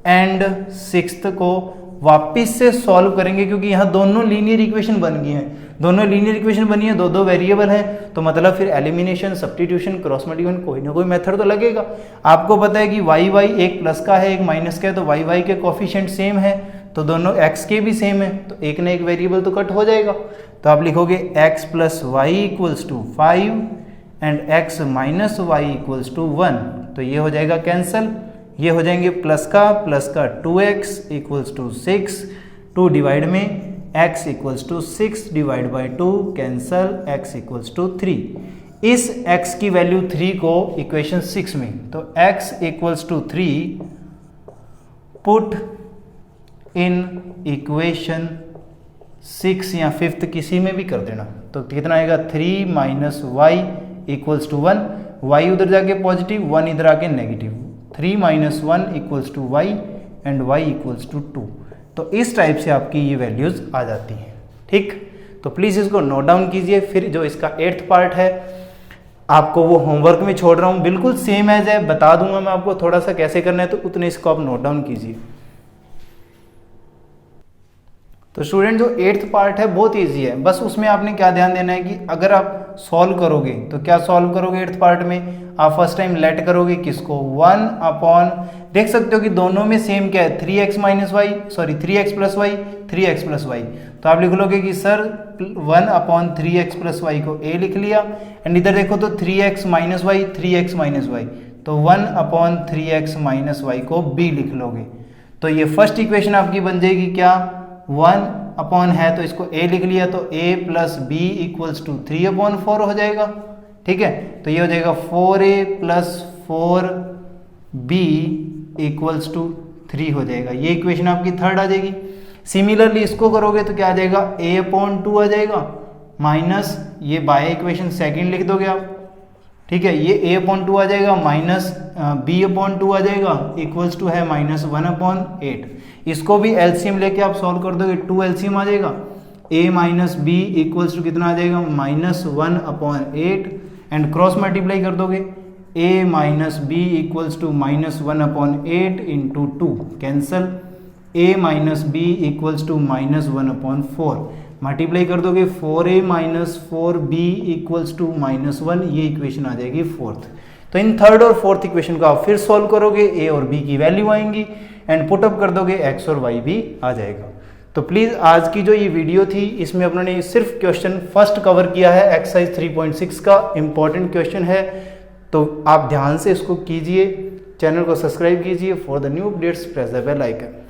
and 6th को वापस से सॉल्व करेंगे, क्योंकि यहाँ दोनों लीनियर इक्वेशन बन गई हैं, दोनों लीनियर इक्वेशन बनी है, दो वेरिएबल हैं, तो मतलब फिर एलिमिनेशन, सब्स्टिट्यूशन, क्रॉस मल्टीप्लिकेशन कोई ना कोई मेथड तो लगेगा। आपको पता है कि वाई वाई एक प्लस का है एक माइनस का है, तो वाई वाई के कोफिशिएंट सेम है, तो दोनों x के भी सेम है, तो एक ना एक वेरिएबल तो कट हो जाएगा। तो आप लिखोगे x plus y equals to 5 and x minus y equals to 1, तो ये हो जाएगा कैंसल, ये हो जाएंगे प्लस का 2x इक्वल्स टू 6, 2 डिवाइड में x equals to 6 divide by 2 cancel, x equals to 3। इस x की वैल्यू 3 को इक्वेशन 6 में, तो x equals to 3 put in equation 6 या 5th किसी में भी कर देना, तो कितना आएगा 3 minus y equals to 1, y उधर जाके पॉजिटिव 1 इधर आके negative, 3 minus 1 equals to y and y equals to 2। तो इस टाइप से आपकी ये वैल्यूज आ जाती हैं। ठीक, तो प्लीज़ इसको नोट डाउन कीजिए। फिर जो इसका 8th पार्ट है आपको वो होमवर्क में छोड़ रहा हूँ, बिल्कुल सेम एज है, बता दूंगा मैं आपको थोड़ा सा कैसे करना है, तो उतने इसको आप नोट डाउन कीजिए। तो स्टूडेंट जो 8th पार्ट है बहुत इजी है, बस उसमें आपने क्या ध्यान देना है कि अगर आप सॉल्व करोगे तो क्या सॉल्व करोगे 8th पार्ट में, आप फर्स्ट टाइम लेट करोगे किसको 1 अपॉन, देख सकते हो कि दोनों में सेम क्या है 3x minus y, sorry 3x plus y, 3x plus y, तो आप लिख लोगे कि sir 1 upon 3x plus y को a लिख लिया, एंड इधर देखो तो 3x minus Y, 3x minus Y, तो 1 अपॉन 3x माइनस वाई को b लिख लोगे। तो ये फर्स्ट इक्वेशन आपकी बन जाएगी क्या 1 अपॉन है तो इसको a लिख लिया, तो a plus b equals to 3 upon 4 हो जाएगा। ठीक है, तो ये हो जाएगा 4a plus 4b equals to 3 हो जाएगा, ये इक्वेशन आपकी थर्ड आ जाएगी। सिमिलरली इसको करोगे तो क्या आ जाएगा a अपॉन 2 आ जाएगा, माइनस ये बाय इक्वेशन सेकंड लिख दोगे आप। ठीक है, ये a अपॉन 2 आ जाएगा, माइनस b अपॉन 2 आ जाएगा, इक्वल्स टू है माइनस 1 अपॉन 8। इसको भी एलसीएम लेके आप सॉल्व कर दोगे, 2 एलसीएम आ जाएगा, a minus b equals to कितना आ जाएगा minus 1 upon 8, and cross multiply कर दोगे a minus b equals to minus 1 upon 8 into 2 cancel, a minus b equals to minus 1 upon 4 multiply कर दोगे 4a minus 4b equals to minus 1, ये equation आ जाएगी fourth. तो इन थर्ड और fourth equation को आप फिर सॉल्व करोगे, a और b की वैल्यू आएंगी एंड पुटअप कर दोगे x और y भी आ जाएगा। तो प्लीज़ आज की जो ये वीडियो थी इसमें अपने सिर्फ क्वेश्चन फर्स्ट कवर किया है, एक्सरसाइज 3.6 का इंपॉर्टेंट क्वेश्चन है, तो आप ध्यान से इसको कीजिए, चैनल को सब्सक्राइब कीजिए। For the new updates press the bell icon.